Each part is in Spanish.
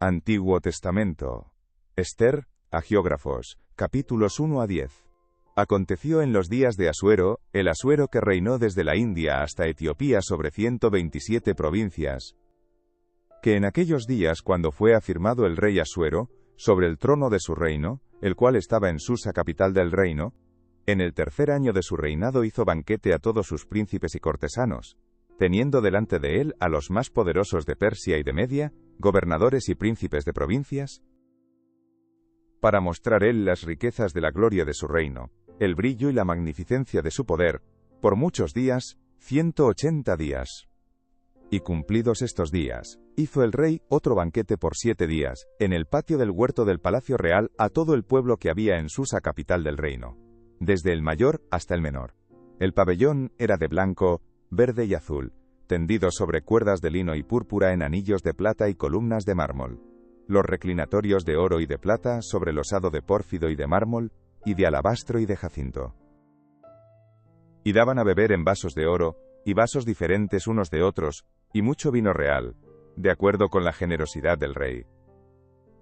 Antiguo Testamento. Esther, Hagiógrafos, capítulos 1 a 10. Aconteció en los días de Asuero, el Asuero que reinó desde la India hasta Etiopía sobre 127 provincias, que en aquellos días cuando fue afirmado el rey Asuero, sobre el trono de su reino, el cual estaba en Susa capital del reino, en el tercer año de su reinado hizo banquete a todos sus príncipes y cortesanos, teniendo delante de él a los más poderosos de Persia y de Media, gobernadores y príncipes de provincias, para mostrar él las riquezas de la gloria de su reino, el brillo y la magnificencia de su poder, por muchos días, 180 días. Y cumplidos estos días, hizo el rey otro banquete por 7 días, en el patio del huerto del palacio real a todo el pueblo que había en Susa capital del reino, desde el mayor hasta el menor. El pabellón era de blanco, verde y azul, tendido sobre cuerdas de lino y púrpura en anillos de plata y columnas de mármol. Los reclinatorios de oro y de plata sobre losado de pórfido y de mármol, y de alabastro y de jacinto. Y daban a beber en vasos de oro, y vasos diferentes unos de otros, y mucho vino real, de acuerdo con la generosidad del rey.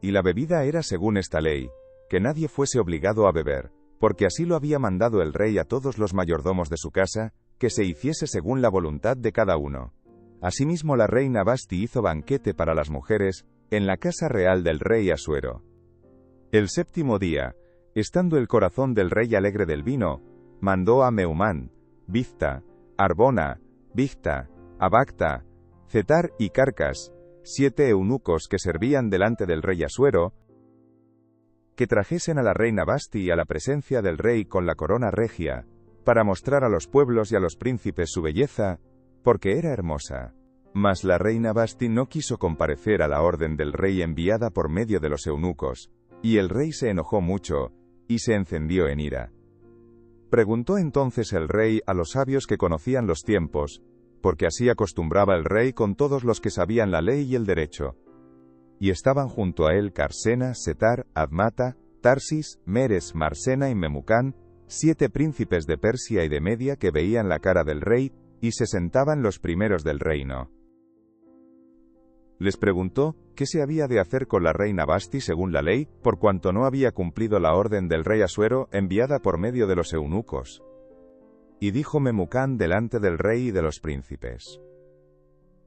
Y la bebida era según esta ley, que nadie fuese obligado a beber, porque así lo había mandado el rey a todos los mayordomos de su casa, que se hiciese según la voluntad de cada uno. Asimismo la reina Vasti hizo banquete para las mujeres, en la casa real del rey Asuero. El séptimo día, estando el corazón del rey alegre del vino, mandó a Meumán, Bizta, Arbona, Bigta, Abagta, Cetar y Carcas, 7 eunucos que servían delante del rey Asuero, que trajesen a la reina Vasti a la presencia del rey con la corona regia, para mostrar a los pueblos y a los príncipes su belleza, porque era hermosa. Mas la reina Vasti no quiso comparecer a la orden del rey enviada por medio de los eunucos, y el rey se enojó mucho, y se encendió en ira. Preguntó entonces el rey a los sabios que conocían los tiempos, porque así acostumbraba el rey con todos los que sabían la ley y el derecho. Y estaban junto a él Carsena, Setar, Admata, Tarsis, Meres, Marsena y Memucán, 7 príncipes de Persia y de Media que veían la cara del rey, y se sentaban los primeros del reino. Les preguntó qué se había de hacer con la reina Vasti según la ley, por cuanto no había cumplido la orden del rey Asuero enviada por medio de los eunucos. Y dijo Memucán delante del rey y de los príncipes: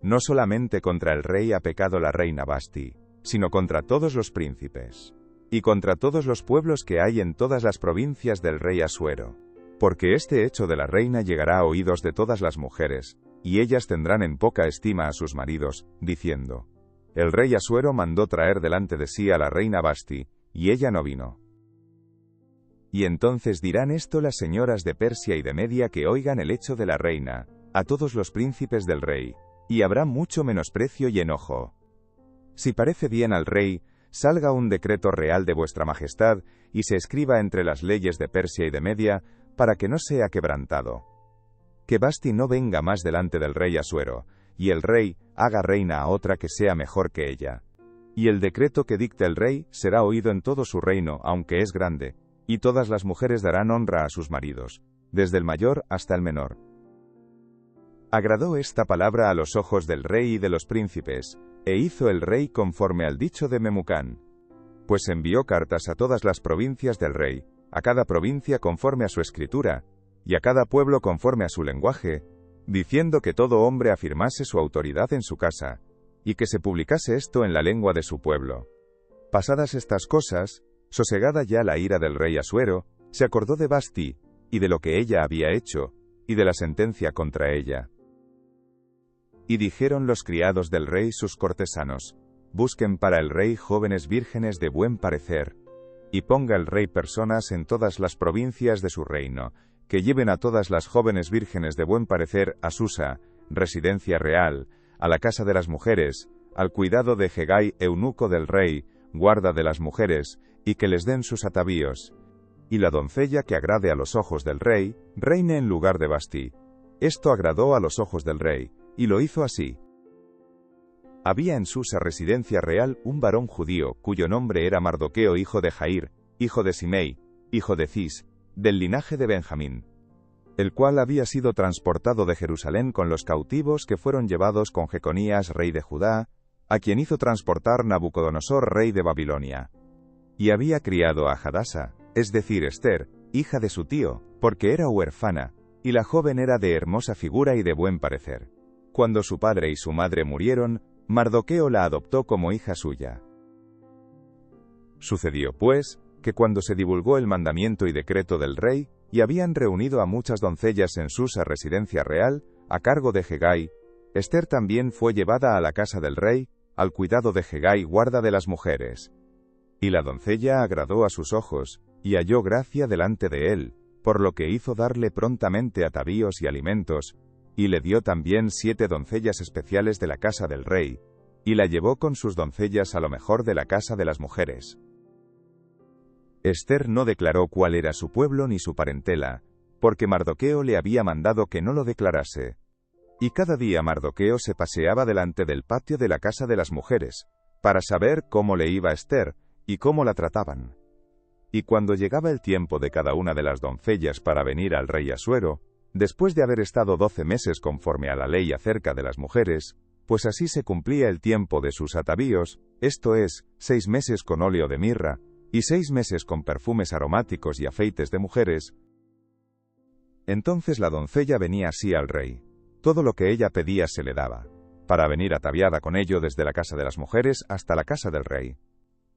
no solamente contra el rey ha pecado la reina Vasti, sino contra todos los príncipes, y contra todos los pueblos que hay en todas las provincias del rey Asuero. Porque este hecho de la reina llegará a oídos de todas las mujeres, y ellas tendrán en poca estima a sus maridos, diciendo: el rey Asuero mandó traer delante de sí a la reina Vasti, y ella no vino. Y entonces dirán esto las señoras de Persia y de Media que oigan el hecho de la reina, a todos los príncipes del rey, y habrá mucho menosprecio y enojo. Si parece bien al rey, salga un decreto real de vuestra majestad, y se escriba entre las leyes de Persia y de Media, para que no sea quebrantado. Que Vasti no venga más delante del rey Asuero, y el rey haga reina a otra que sea mejor que ella. Y el decreto que dicte el rey será oído en todo su reino, aunque es grande, y todas las mujeres darán honra a sus maridos, desde el mayor hasta el menor. Agradó esta palabra a los ojos del rey y de los príncipes, e hizo el rey conforme al dicho de Memucán. Pues envió cartas a todas las provincias del rey, a cada provincia conforme a su escritura, y a cada pueblo conforme a su lenguaje, diciendo que todo hombre afirmase su autoridad en su casa, y que se publicase esto en la lengua de su pueblo. Pasadas estas cosas, sosegada ya la ira del rey Asuero, se acordó de Vasti, y de lo que ella había hecho, y de la sentencia contra ella. Y dijeron los criados del rey sus cortesanos: busquen para el rey jóvenes vírgenes de buen parecer, y ponga el rey personas en todas las provincias de su reino, que lleven a todas las jóvenes vírgenes de buen parecer a Susa, residencia real, a la casa de las mujeres, al cuidado de Hegai, eunuco del rey, guarda de las mujeres, y que les den sus atavíos. Y la doncella que agrade a los ojos del rey, reine en lugar de Vasti. Esto agradó a los ojos del rey, y lo hizo así. Había en Susa residencia real un varón judío, cuyo nombre era Mardoqueo hijo de Jair, hijo de Simei, hijo de Cis, del linaje de Benjamín, el cual había sido transportado de Jerusalén con los cautivos que fueron llevados con Jeconías rey de Judá, a quien hizo transportar Nabucodonosor, rey de Babilonia. Y había criado a Hadasa, es decir, Ester, hija de su tío, porque era huérfana, y la joven era de hermosa figura y de buen parecer. Cuando su padre y su madre murieron, Mardoqueo la adoptó como hija suya. Sucedió, pues, que cuando se divulgó el mandamiento y decreto del rey, y habían reunido a muchas doncellas en Susa, residencia real, a cargo de Hegai, Ester también fue llevada a la casa del rey, al cuidado de Hegai, guarda de las mujeres. Y la doncella agradó a sus ojos, y halló gracia delante de él, por lo que hizo darle prontamente atavíos y alimentos, y le dio también 7 doncellas especiales de la casa del rey, y la llevó con sus doncellas a lo mejor de la casa de las mujeres. Ester no declaró cuál era su pueblo ni su parentela, porque Mardoqueo le había mandado que no lo declarase. Y cada día Mardoqueo se paseaba delante del patio de la casa de las mujeres, para saber cómo le iba a Ester, y cómo la trataban. Y cuando llegaba el tiempo de cada una de las doncellas para venir al rey Asuero, después de haber estado 12 meses conforme a la ley acerca de las mujeres, pues así se cumplía el tiempo de sus atavíos, esto es, 6 meses con óleo de mirra, y 6 meses con perfumes aromáticos y afeites de mujeres, entonces la doncella venía así al rey. Todo lo que ella pedía se le daba, para venir ataviada con ello desde la casa de las mujeres hasta la casa del rey.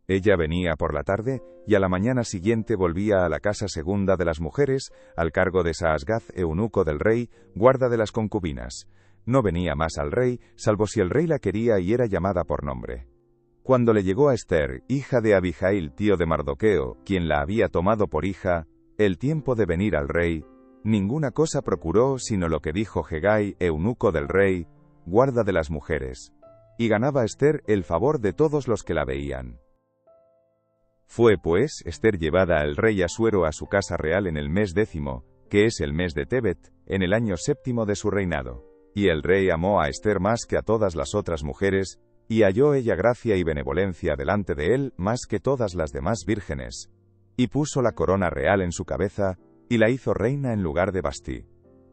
Ella venía por la tarde, y a la mañana siguiente volvía a la casa segunda de las mujeres, al cargo de Saasgaz, eunuco del rey, guarda de las concubinas. No venía más al rey, salvo si el rey la quería y era llamada por nombre. Cuando le llegó a Ester, hija de Abijail, tío de Mardoqueo, quien la había tomado por hija, el tiempo de venir al rey, ninguna cosa procuró sino lo que dijo Hegai, eunuco del rey, guarda de las mujeres. Y ganaba Ester el favor de todos los que la veían. Fue pues Ester llevada al rey Asuero a su casa real en el mes 10, que es el mes de Tebet, en el año 7 de su reinado. Y el rey amó a Ester más que a todas las otras mujeres, y halló ella gracia y benevolencia delante de él más que todas las demás vírgenes. Y puso la corona real en su cabeza, y la hizo reina en lugar de Basti.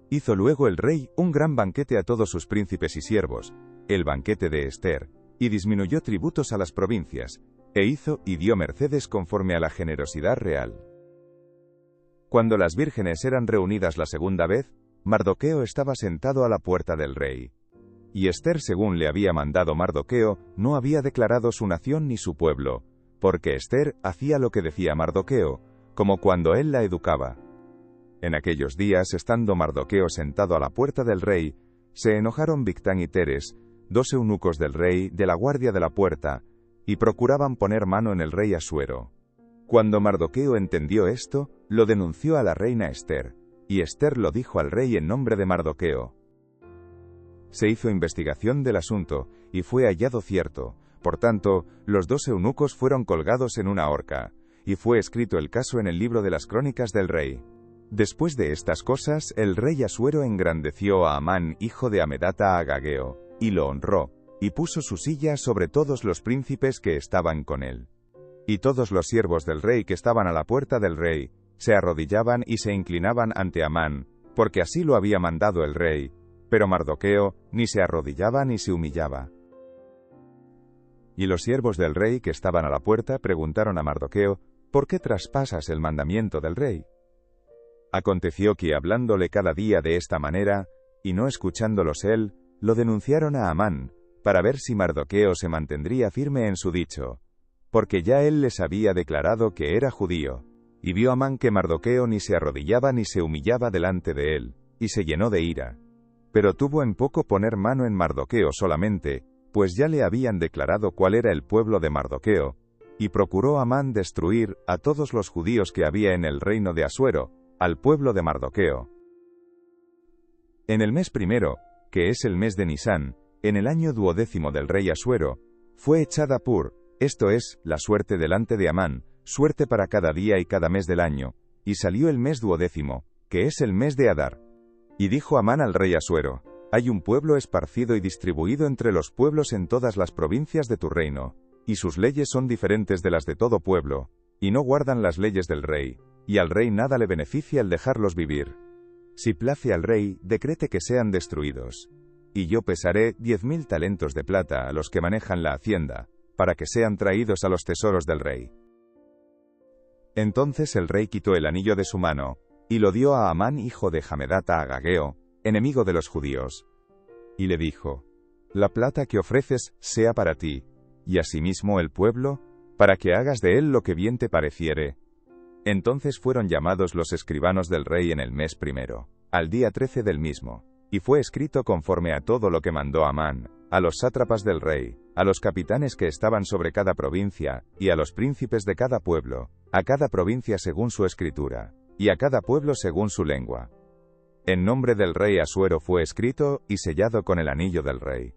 Hizo luego el rey un gran banquete a todos sus príncipes y siervos, el banquete de Ester, y disminuyó tributos a las provincias, e hizo y dio mercedes conforme a la generosidad real. Cuando las vírgenes eran reunidas la segunda vez, Mardoqueo estaba sentado a la puerta del rey. Y Ester, según le había mandado Mardoqueo, no había declarado su nación ni su pueblo, porque Ester hacía lo que decía Mardoqueo, como cuando él la educaba. En aquellos días, estando Mardoqueo sentado a la puerta del rey, se enojaron Bigtán y Teres, 2 eunucos del rey, de la guardia de la puerta, y procuraban poner mano en el rey Asuero. Cuando Mardoqueo entendió esto, lo denunció a la reina Ester, y Ester lo dijo al rey en nombre de Mardoqueo. Se hizo investigación del asunto, y fue hallado cierto. Por tanto, los 2 eunucos fueron colgados en una horca, y fue escrito el caso en el libro de las crónicas del rey. Después de estas cosas, el rey Asuero engrandeció a Amán, hijo de Amedata Agageo, y lo honró, y puso su silla sobre todos los príncipes que estaban con él. Y todos los siervos del rey que estaban a la puerta del rey, se arrodillaban y se inclinaban ante Amán, porque así lo había mandado el rey, pero Mardoqueo ni se arrodillaba ni se humillaba. Y los siervos del rey que estaban a la puerta preguntaron a Mardoqueo, ¿por qué traspasas el mandamiento del rey? Aconteció que hablándole cada día de esta manera, y no escuchándolos él, lo denunciaron a Amán, para ver si Mardoqueo se mantendría firme en su dicho, porque ya él les había declarado que era judío, y vio Amán que Mardoqueo ni se arrodillaba ni se humillaba delante de él, y se llenó de ira. Pero tuvo en poco poner mano en Mardoqueo solamente, pues ya le habían declarado cuál era el pueblo de Mardoqueo, y procuró Amán destruir a todos los judíos que había en el reino de Asuero, al pueblo de Mardoqueo. En el mes primero, que es el mes de Nisán, en el año 12 del rey Asuero, fue echada Pur, esto es, la suerte delante de Amán, suerte para cada día y cada mes del año, y salió el mes 12, que es el mes de Adar. Y dijo Amán al rey Asuero, hay un pueblo esparcido y distribuido entre los pueblos en todas las provincias de tu reino, y sus leyes son diferentes de las de todo pueblo, y no guardan las leyes del rey, y al rey nada le beneficia el dejarlos vivir. Si place al rey, decrete que sean destruidos. y yo pesaré 10.000 talentos de plata a los que manejan la hacienda, para que sean traídos a los tesoros del rey. Entonces el rey quitó el anillo de su mano, y lo dio a Amán hijo de Hamedata Agageo, enemigo de los judíos. Y le dijo: la plata que ofreces sea para ti, y asimismo el pueblo, para que hagas de él lo que bien te pareciere. Entonces fueron llamados los escribanos del rey en el mes primero, al día 13 del mismo, y fue escrito conforme a todo lo que mandó Amán, a los sátrapas del rey, a los capitanes que estaban sobre cada provincia, y a los príncipes de cada pueblo, a cada provincia según su escritura, y a cada pueblo según su lengua. En nombre del rey Asuero fue escrito y sellado con el anillo del rey.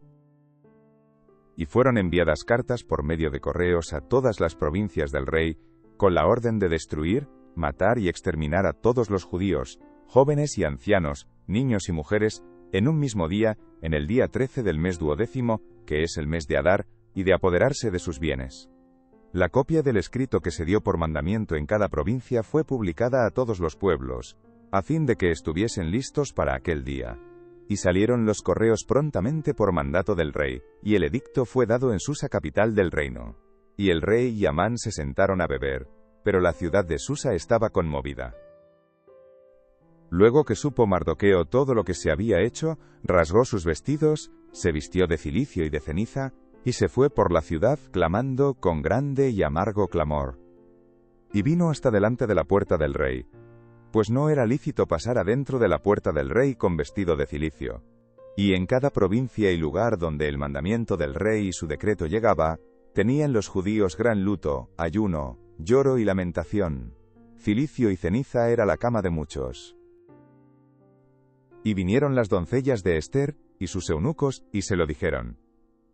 Y fueron enviadas cartas por medio de correos a todas las provincias del rey, con la orden de destruir, matar y exterminar a todos los judíos, jóvenes y ancianos, niños y mujeres, en un mismo día, en el día 13 del mes 12º, que es el mes de Adar, y de apoderarse de sus bienes. La copia del escrito que se dio por mandamiento en cada provincia fue publicada a todos los pueblos, a fin de que estuviesen listos para aquel día. Y salieron los correos prontamente por mandato del rey, y el edicto fue dado en Susa, capital del reino. Y el rey y Amán se sentaron a beber, pero la ciudad de Susa estaba conmovida. Luego que supo Mardoqueo todo lo que se había hecho, rasgó sus vestidos, se vistió de cilicio y de ceniza, y se fue por la ciudad clamando con grande y amargo clamor. Y vino hasta delante de la puerta del rey, pues no era lícito pasar adentro de la puerta del rey con vestido de cilicio. Y en cada provincia y lugar donde el mandamiento del rey y su decreto llegaba, tenían los judíos gran luto, ayuno, lloro y lamentación. Cilicio y ceniza era la cama de muchos. Y vinieron las doncellas de Ester, y sus eunucos, y se lo dijeron.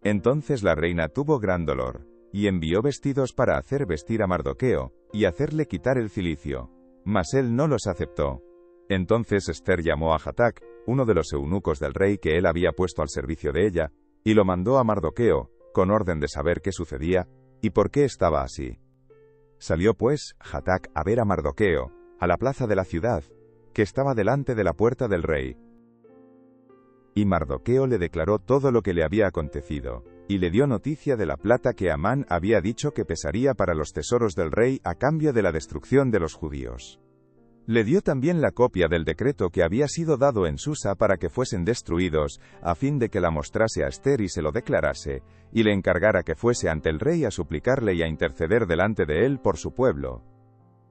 Entonces la reina tuvo gran dolor, y envió vestidos para hacer vestir a Mardoqueo, y hacerle quitar el cilicio. Mas él no los aceptó. Entonces Ester llamó a Hatac, uno de los eunucos del rey que él había puesto al servicio de ella, y lo mandó a Mardoqueo, con orden de saber qué sucedía, y por qué estaba así. Salió pues Hatac a ver a Mardoqueo, a la plaza de la ciudad, que estaba delante de la puerta del rey. Y Mardoqueo le declaró todo lo que le había acontecido, y le dio noticia de la plata que Amán había dicho que pesaría para los tesoros del rey a cambio de la destrucción de los judíos. Le dio también la copia del decreto que había sido dado en Susa para que fuesen destruidos, a fin de que la mostrase a Ester y se lo declarase, y le encargara que fuese ante el rey a suplicarle y a interceder delante de él por su pueblo.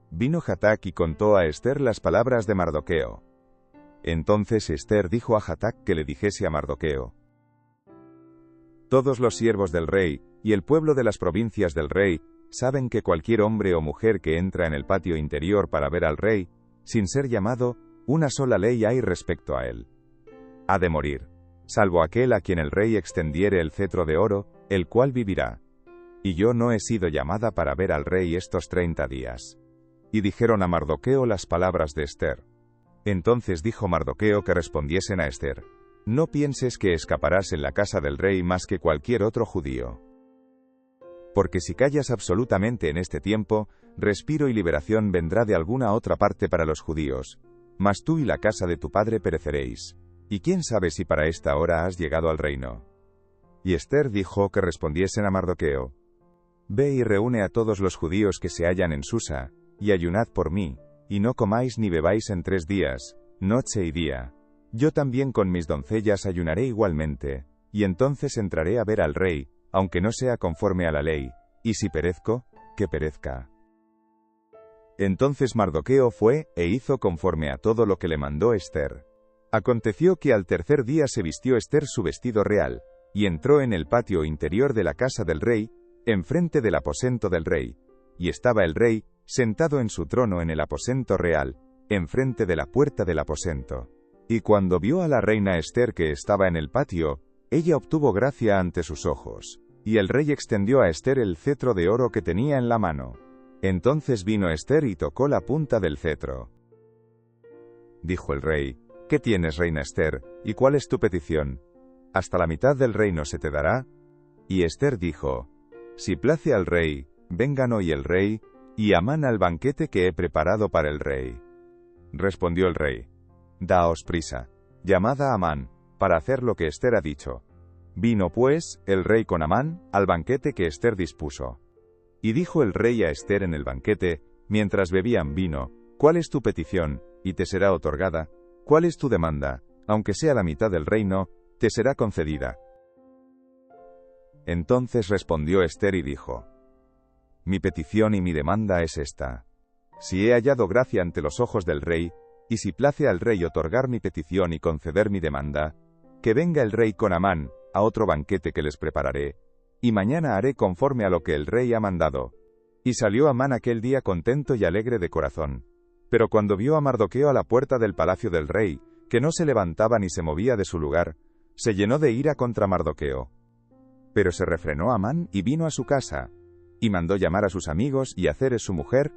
Vino Hatac y contó a Ester las palabras de Mardoqueo. Entonces Ester dijo a Hatac que le dijese a Mardoqueo: todos los siervos del rey, y el pueblo de las provincias del rey, saben que cualquier hombre o mujer que entra en el patio interior para ver al rey, sin ser llamado, una sola ley hay respecto a él. Ha de morir, salvo aquel a quien el rey extendiere el cetro de oro, el cual vivirá. Y yo no he sido llamada para ver al rey estos 30 días. Y dijeron a Mardoqueo las palabras de Ester. Entonces dijo Mardoqueo que respondiesen a Ester: no pienses que escaparás en la casa del rey más que cualquier otro judío. Porque si callas absolutamente en este tiempo, respiro y liberación vendrá de alguna otra parte para los judíos, mas tú y la casa de tu padre pereceréis. Y quién sabe si para esta hora has llegado al reino. Y Ester dijo que respondiesen a Mardoqueo: ve y reúne a todos los judíos que se hallan en Susa, y ayunad por mí, y no comáis ni bebáis en 3 días, noche y día. Yo también con mis doncellas ayunaré igualmente, y entonces entraré a ver al rey, aunque no sea conforme a la ley, y si perezco, que perezca. Entonces Mardoqueo fue, e hizo conforme a todo lo que le mandó Ester. Aconteció que al tercer día se vistió Ester su vestido real, y entró en el patio interior de la casa del rey, enfrente del aposento del rey, y estaba el rey, sentado en su trono en el aposento real, enfrente de la puerta del aposento. Y cuando vio a la reina Ester que estaba en el patio, ella obtuvo gracia ante sus ojos, y el rey extendió a Ester el cetro de oro que tenía en la mano. Entonces vino Ester y tocó la punta del cetro. Dijo el rey: ¿qué tienes, reina Ester, y cuál es tu petición? ¿Hasta la mitad del reino se te dará? Y Ester dijo: si place al rey, vengan hoy el rey, y Amán al banquete que he preparado para el rey. Respondió el rey: daos prisa, llamad a Amán, para hacer lo que Ester ha dicho. Vino pues el rey con Amán al banquete que Ester dispuso. Y dijo el rey a Ester en el banquete, mientras bebían vino: ¿Cuál es tu petición, y te será otorgada? ¿Cuál es tu demanda? Aunque sea la mitad del reino, te será concedida. Entonces respondió Ester y dijo: Mi petición y mi demanda es esta. Si he hallado gracia ante los ojos del rey, y si place al rey otorgar mi petición y conceder mi demanda, que venga el rey con Amán a otro banquete que les prepararé, y mañana haré conforme a lo que el rey ha mandado. Y salió Amán aquel día contento y alegre de corazón. Pero cuando vio a Mardoqueo a la puerta del palacio del rey, que no se levantaba ni se movía de su lugar, se llenó de ira contra Mardoqueo. Pero se refrenó Amán y vino a su casa, y mandó llamar a sus amigos y a Zeres su mujer,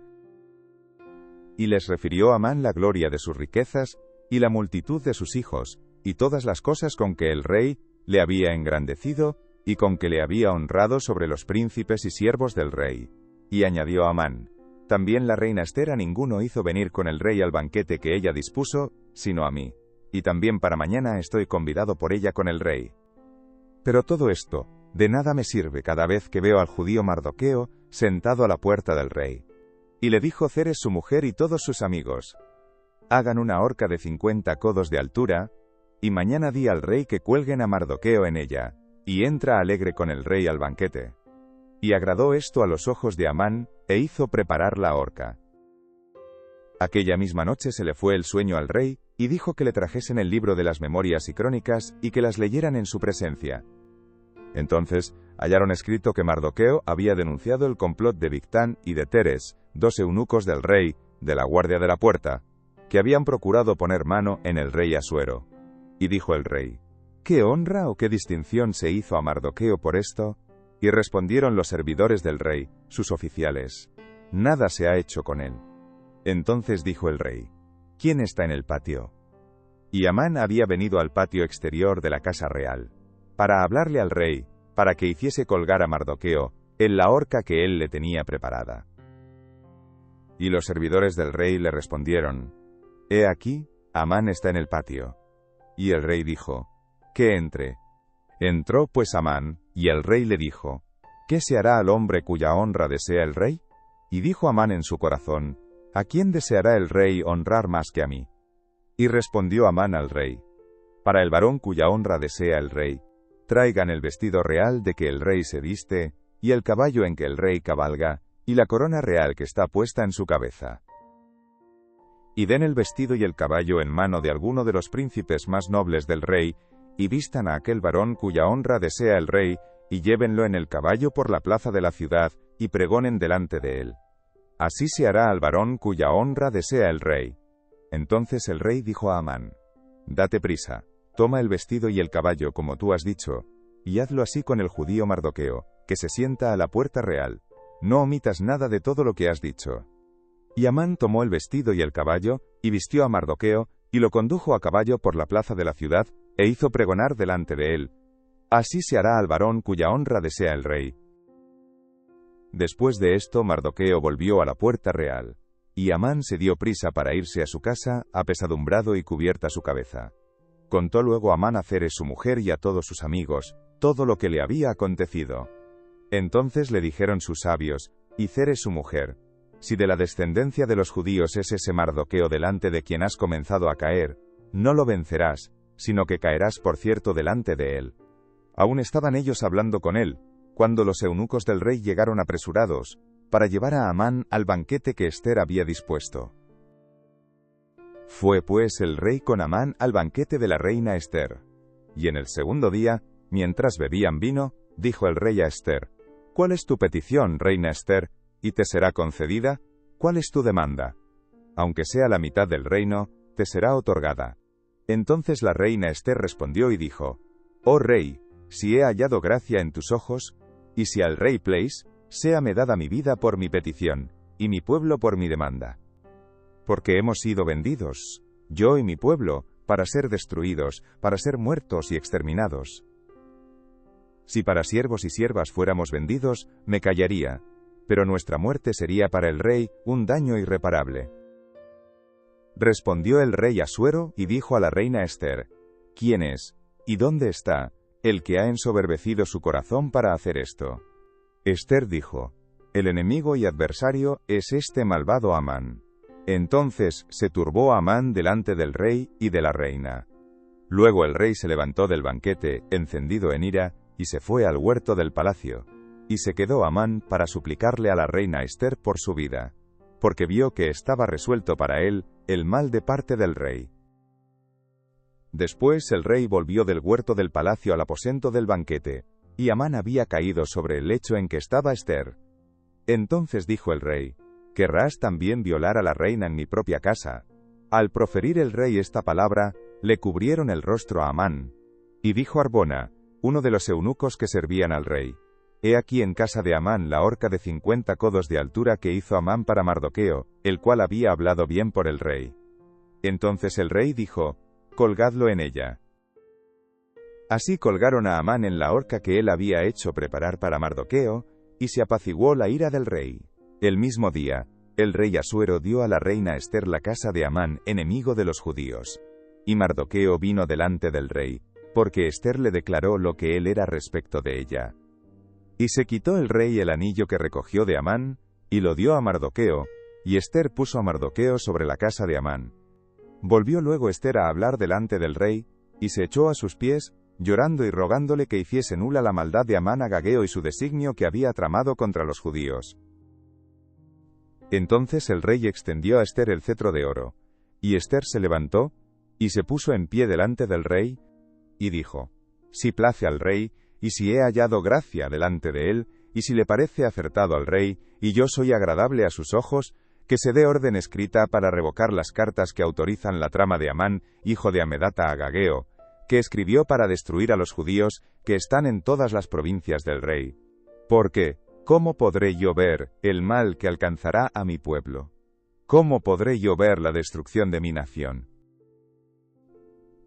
y les refirió a Amán la gloria de sus riquezas, y la multitud de sus hijos, y todas las cosas con que el rey le había engrandecido, y con que le había honrado sobre los príncipes y siervos del rey. Y añadió Amán: También la reina Ester a ninguno hizo venir con el rey al banquete que ella dispuso, sino a mí. Y también para mañana estoy convidado por ella con el rey. Pero todo esto, de nada me sirve cada vez que veo al judío Mardoqueo sentado a la puerta del rey. Y le dijo Zeres su mujer y todos sus amigos: Hagan una horca de 50 codos de altura, y mañana di al rey que cuelguen a Mardoqueo en ella, y entra alegre con el rey al banquete. Y agradó esto a los ojos de Amán, e hizo preparar la horca. Aquella misma noche se le fue el sueño al rey, y dijo que le trajesen el libro de las memorias y crónicas, y que las leyeran en su presencia. Entonces hallaron escrito que Mardoqueo había denunciado el complot de Bigtán y de Teres, 2 eunucos del rey, de la guardia de la puerta, que habían procurado poner mano en el rey Asuero. Y dijo el rey: ¿Qué honra o qué distinción se hizo a Mardoqueo por esto? Y respondieron los servidores del rey, sus oficiales: Nada se ha hecho con él. Entonces dijo el rey: ¿Quién está en el patio? Y Amán había venido al patio exterior de la casa real, para hablarle al rey, para que hiciese colgar a Mardoqueo en la horca que él le tenía preparada. Y los servidores del rey le respondieron: He aquí, Amán está en el patio. Y el rey dijo: Que entre. Entró pues Amán, y el rey le dijo: ¿Qué se hará al hombre cuya honra desea el rey? Y dijo Amán en su corazón: ¿A quién deseará el rey honrar más que a mí? Y respondió Amán al rey: Para el varón cuya honra desea el rey, traigan el vestido real de que el rey se viste, y el caballo en que el rey cabalga, y la corona real que está puesta en su cabeza. Y den el vestido y el caballo en mano de alguno de los príncipes más nobles del rey, y vistan a aquel varón cuya honra desea el rey, y llévenlo en el caballo por la plaza de la ciudad, y pregonen delante de él: Así se hará al varón cuya honra desea el rey. Entonces el rey dijo a Amán: Date prisa, toma el vestido y el caballo como tú has dicho, y hazlo así con el judío Mardoqueo, que se sienta a la puerta real. No omitas nada de todo lo que has dicho. Y Amán tomó el vestido y el caballo, y vistió a Mardoqueo, y lo condujo a caballo por la plaza de la ciudad, e hizo pregonar delante de él: Así se hará al varón cuya honra desea el rey. Después de esto Mardoqueo volvió a la puerta real, y Amán se dio prisa para irse a su casa, apesadumbrado y cubierta su cabeza. Contó luego Amán a Zeres su mujer y a todos sus amigos todo lo que le había acontecido. Entonces le dijeron sus sabios, y Zeres su mujer: Si de la descendencia de los judíos es ese Mardoqueo delante de quien has comenzado a caer, no lo vencerás, sino que caerás por cierto delante de él. Aún estaban ellos hablando con él, cuando los eunucos del rey llegaron apresurados, para llevar a Amán al banquete que Ester había dispuesto. Fue pues el rey con Amán al banquete de la reina Ester. Y en el segundo día, mientras bebían vino, dijo el rey a Ester: ¿Cuál es tu petición, reina Ester, y te será concedida? ¿Cuál es tu demanda? Aunque sea la mitad del reino, te será otorgada. Entonces la reina Ester respondió y dijo: Oh rey, si he hallado gracia en tus ojos, y si al rey place, séame dada mi vida por mi petición, y mi pueblo por mi demanda. Porque hemos sido vendidos, yo y mi pueblo, para ser destruidos, para ser muertos y exterminados. Si para siervos y siervas fuéramos vendidos, me callaría, pero nuestra muerte sería para el rey un daño irreparable. Respondió el rey Asuero y dijo a la reina Ester: ¿Quién es? ¿Y dónde está el que ha ensoberbecido su corazón para hacer esto? Ester dijo: el enemigo y adversario es este malvado Amán. Entonces se turbó Amán delante del rey y de la reina. Luego el rey se levantó del banquete, encendido en ira, y se fue al huerto del palacio. Y se quedó Amán para suplicarle a la reina Ester por su vida, porque vio que estaba resuelto para él el mal de parte del rey. Después el rey volvió del huerto del palacio al aposento del banquete, y Amán había caído sobre el lecho en que estaba Ester. Entonces dijo el rey: ¿querrás también violar a la reina en mi propia casa? Al proferir el rey esta palabra, le cubrieron el rostro a Amán. Y dijo Arbona, uno de los eunucos que servían al rey: he aquí en casa de Amán la horca de 50 codos de altura que hizo Amán para Mardoqueo, el cual había hablado bien por el rey. Entonces el rey dijo: colgadlo en ella. Así colgaron a Amán en la horca que él había hecho preparar para Mardoqueo, y se apaciguó la ira del rey. El mismo día, el rey Asuero dio a la reina Ester la casa de Amán, enemigo de los judíos. Y Mardoqueo vino delante del rey, porque Ester le declaró lo que él era respecto de ella. Y se quitó el rey el anillo que recogió de Amán, y lo dio a Mardoqueo, y Ester puso a Mardoqueo sobre la casa de Amán. Volvió luego Ester a hablar delante del rey, y se echó a sus pies, llorando y rogándole que hiciese nula la maldad de Amán Agageo y su designio que había tramado contra los judíos. Entonces el rey extendió a Ester el cetro de oro, y Ester se levantó, y se puso en pie delante del rey, y dijo: si place al rey, y si he hallado gracia delante de él, y si le parece acertado al rey, y yo soy agradable a sus ojos, que se dé orden escrita para revocar las cartas que autorizan la trama de Amán, hijo de Amedata Agageo, que escribió para destruir a los judíos que están en todas las provincias del rey. Porque, ¿cómo podré yo ver el mal que alcanzará a mi pueblo? ¿Cómo podré yo ver la destrucción de mi nación?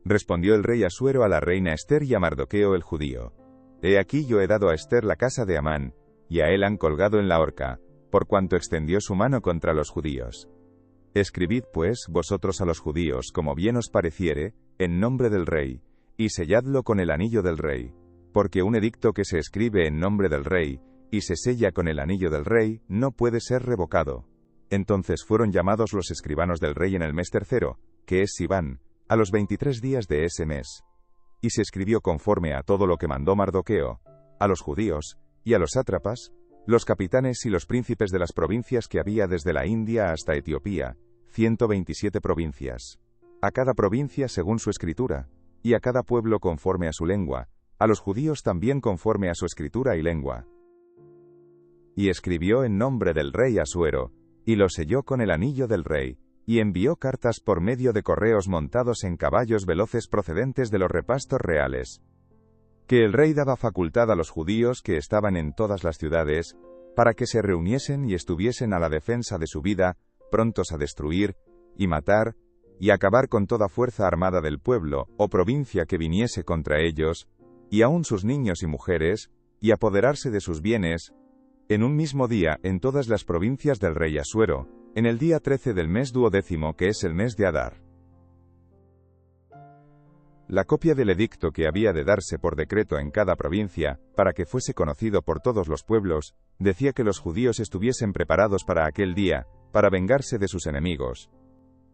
Respondió el rey Asuero a la reina Ester y a Mardoqueo el judío: he aquí yo he dado a Ester la casa de Amán, y a él han colgado en la horca, por cuanto extendió su mano contra los judíos. Escribid pues vosotros a los judíos como bien os pareciere, en nombre del rey, y selladlo con el anillo del rey, porque un edicto que se escribe en nombre del rey, y se sella con el anillo del rey, no puede ser revocado. Entonces fueron llamados los escribanos del rey en el mes tercero, que es Siván, a los 23 días de ese mes. Y se escribió conforme a todo lo que mandó Mardoqueo, a los judíos, y a los sátrapas, los capitanes y los príncipes de las provincias que había desde la India hasta Etiopía, 127 provincias. A cada provincia según su escritura, y a cada pueblo conforme a su lengua, a los judíos también conforme a su escritura y lengua. Y escribió en nombre del rey Asuero, y lo selló con el anillo del rey, y envió cartas por medio de correos montados en caballos veloces procedentes de los repastos reales, que el rey daba facultad a los judíos que estaban en todas las ciudades, para que se reuniesen y estuviesen a la defensa de su vida, prontos a destruir, y matar, y acabar con toda fuerza armada del pueblo, o provincia que viniese contra ellos, y aun sus niños y mujeres, y apoderarse de sus bienes, en un mismo día en todas las provincias del rey Asuero, en el día 13 del mes 12, que es el mes de Adar. La copia del edicto que había de darse por decreto en cada provincia, para que fuese conocido por todos los pueblos, decía que los judíos estuviesen preparados para aquel día, para vengarse de sus enemigos.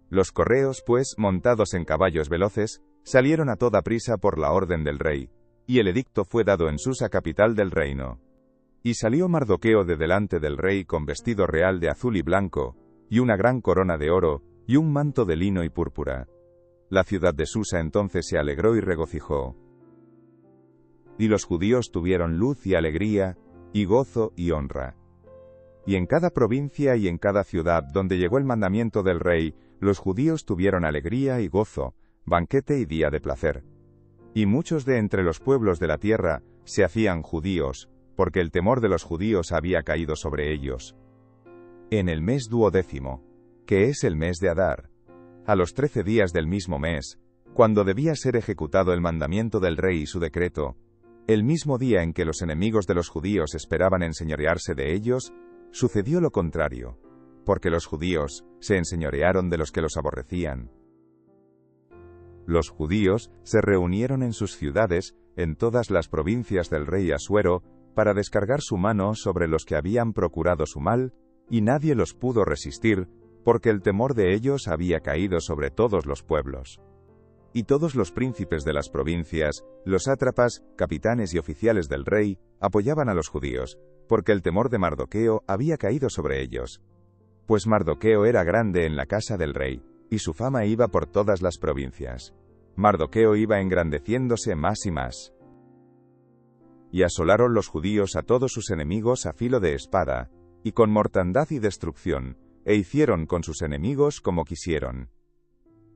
Los correos, pues, montados en caballos veloces, salieron a toda prisa por la orden del rey, y el edicto fue dado en Susa, capital del reino. Y salió Mardoqueo de delante del rey con vestido real de azul y blanco, y una gran corona de oro, y un manto de lino y púrpura. La ciudad de Susa entonces se alegró y regocijó. Y los judíos tuvieron luz y alegría, y gozo y honra. Y en cada provincia y en cada ciudad donde llegó el mandamiento del rey, los judíos tuvieron alegría y gozo, banquete y día de placer. Y muchos de entre los pueblos de la tierra se hacían judíos, porque el temor de los judíos había caído sobre ellos. En el mes 12, que es el mes de Adar, a los 13 días del mismo mes, cuando debía ser ejecutado el mandamiento del rey y su decreto, el mismo día en que los enemigos de los judíos esperaban enseñorearse de ellos, sucedió lo contrario, porque los judíos se enseñorearon de los que los aborrecían. Los judíos se reunieron en sus ciudades, en todas las provincias del rey Asuero, para descargar su mano sobre los que habían procurado su mal, y nadie los pudo resistir, porque el temor de ellos había caído sobre todos los pueblos. Y todos los príncipes de las provincias, los sátrapas, capitanes y oficiales del rey, apoyaban a los judíos, porque el temor de Mardoqueo había caído sobre ellos. Pues Mardoqueo era grande en la casa del rey, y su fama iba por todas las provincias. Mardoqueo iba engrandeciéndose más y más. Y asolaron los judíos a todos sus enemigos a filo de espada, y con mortandad y destrucción, e hicieron con sus enemigos como quisieron.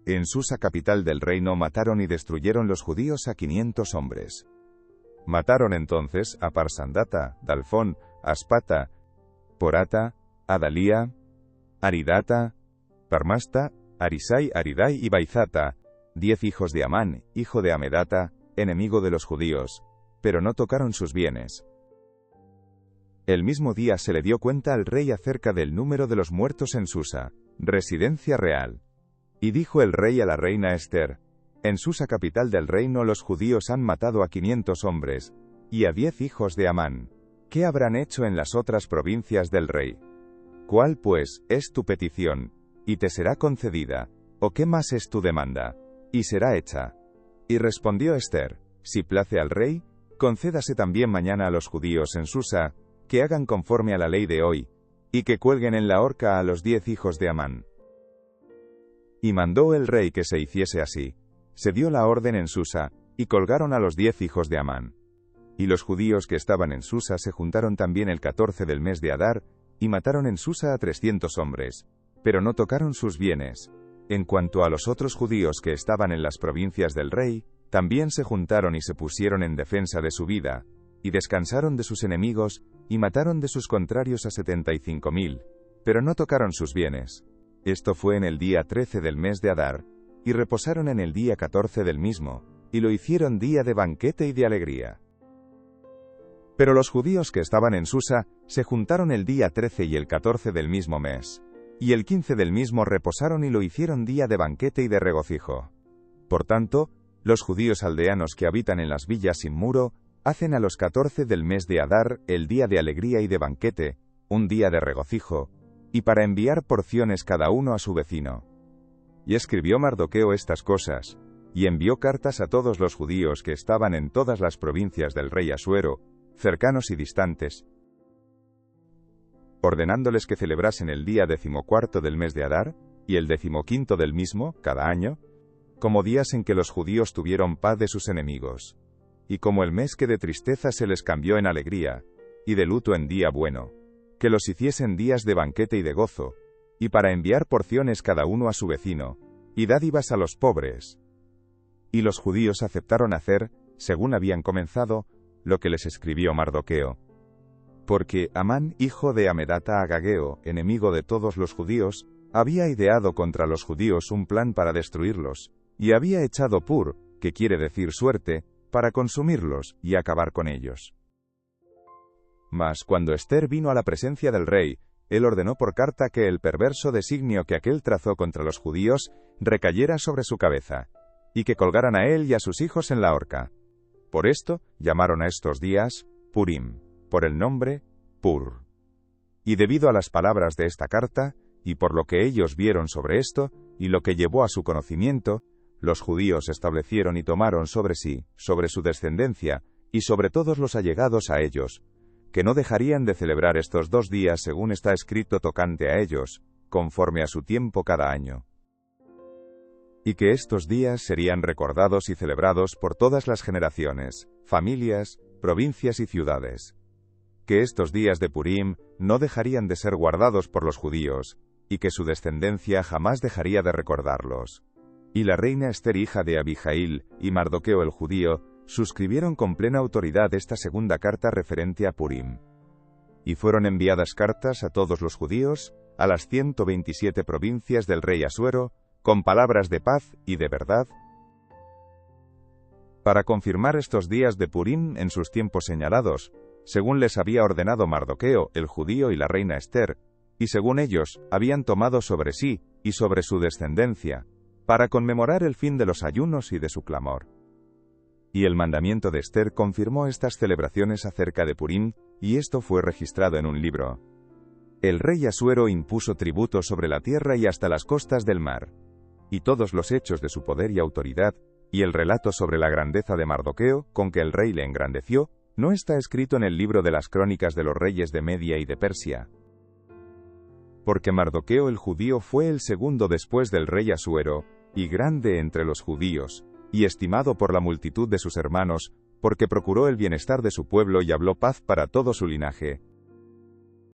En Susa, capital del reino, mataron y destruyeron los judíos a 500 hombres. Mataron entonces a Parsandata, Dalfón, Aspata, Porata, Adalía, Aridata, Parmasta, Arisai, Aridai y Baizata, 10 hijos de Amán, hijo de Amedata, enemigo de los judíos, pero no tocaron sus bienes. El mismo día se le dio cuenta al rey acerca del número de los muertos en Susa, residencia real. Y dijo el rey a la reina Ester: en Susa, capital del reino, los judíos han matado a 500 hombres, y a 10 hijos de Amán. ¿Qué habrán hecho en las otras provincias del rey? ¿Cuál, pues, es tu petición? Y te será concedida. ¿O qué más es tu demanda? Y será hecha. Y respondió Ester: si place al rey, concédase también mañana a los judíos en Susa, que hagan conforme a la ley de hoy, y que cuelguen en la horca a los 10 hijos de Amán. Y mandó el rey que se hiciese así. Se dio la orden en Susa, y colgaron a los 10 hijos de Amán. Y los judíos que estaban en Susa se juntaron también el 14 del mes de Adar, y mataron en Susa a 300 hombres, pero no tocaron sus bienes. En cuanto a los otros judíos que estaban en las provincias del rey, también se juntaron y se pusieron en defensa de su vida, y descansaron de sus enemigos, y mataron de sus contrarios a 75.000, pero no tocaron sus bienes. Esto fue en el día 13 del mes de Adar, y reposaron en el día 14 del mismo, y lo hicieron día de banquete y de alegría. Pero los judíos que estaban en Susa se juntaron el día 13 y el 14 del mismo mes, y el 15 del mismo reposaron y lo hicieron día de banquete y de regocijo. Por tanto, los judíos aldeanos que habitan en las villas sin muro, hacen a los 14 del mes de Adar el día de alegría y de banquete, un día de regocijo, y para enviar porciones cada uno a su vecino. Y escribió Mardoqueo estas cosas, y envió cartas a todos los judíos que estaban en todas las provincias del rey Asuero, cercanos y distantes, ordenándoles que celebrasen el día 14 del mes de Adar, y el 15 del mismo, cada año, como días en que los judíos tuvieron paz de sus enemigos, y como el mes que de tristeza se les cambió en alegría, y de luto en día bueno, que los hiciesen días de banquete y de gozo, y para enviar porciones cada uno a su vecino, y dádivas a los pobres. Y los judíos aceptaron hacer, según habían comenzado, lo que les escribió Mardoqueo. Porque Amán, hijo de Amedata Agageo, enemigo de todos los judíos, había ideado contra los judíos un plan para destruirlos, y había echado pur, que quiere decir suerte, para consumirlos y acabar con ellos. Mas cuando Ester vino a la presencia del rey, él ordenó por carta que el perverso designio que aquél trazó contra los judíos recayera sobre su cabeza, y que colgaran a él y a sus hijos en la horca. Por esto llamaron a estos días Purim, por el nombre Pur. Y debido a las palabras de esta carta, y por lo que ellos vieron sobre esto, y lo que llevó a su conocimiento, los judíos establecieron y tomaron sobre sí, sobre su descendencia, y sobre todos los allegados a ellos, que no dejarían de celebrar estos 2 días según está escrito tocante a ellos, conforme a su tiempo cada año. Y que estos días serían recordados y celebrados por todas las generaciones, familias, provincias y ciudades. Que estos días de Purim no dejarían de ser guardados por los judíos, y que su descendencia jamás dejaría de recordarlos. Y la reina Ester, hija de Abijail, y Mardoqueo el judío, suscribieron con plena autoridad esta segunda carta referente a Purim. Y fueron enviadas cartas a todos los judíos, a las 127 provincias del rey Asuero, con palabras de paz y de verdad, para confirmar estos días de Purim en sus tiempos señalados, según les había ordenado Mardoqueo, el judío, y la reina Ester, y según ellos habían tomado sobre sí y sobre su descendencia, para conmemorar el fin de los ayunos y de su clamor. Y el mandamiento de Esther confirmó estas celebraciones acerca de Purim, y esto fue registrado en un libro. El rey Asuero impuso tributo sobre la tierra y hasta las costas del mar. Y todos los hechos de su poder y autoridad, y el relato sobre la grandeza de Mardoqueo, con que el rey le engrandeció, no está escrito en el libro de las crónicas de los reyes de Media y de Persia. Porque Mardoqueo el judío fue el segundo después del rey Asuero, y grande entre los judíos, y estimado por la multitud de sus hermanos, porque procuró el bienestar de su pueblo y habló paz para todo su linaje,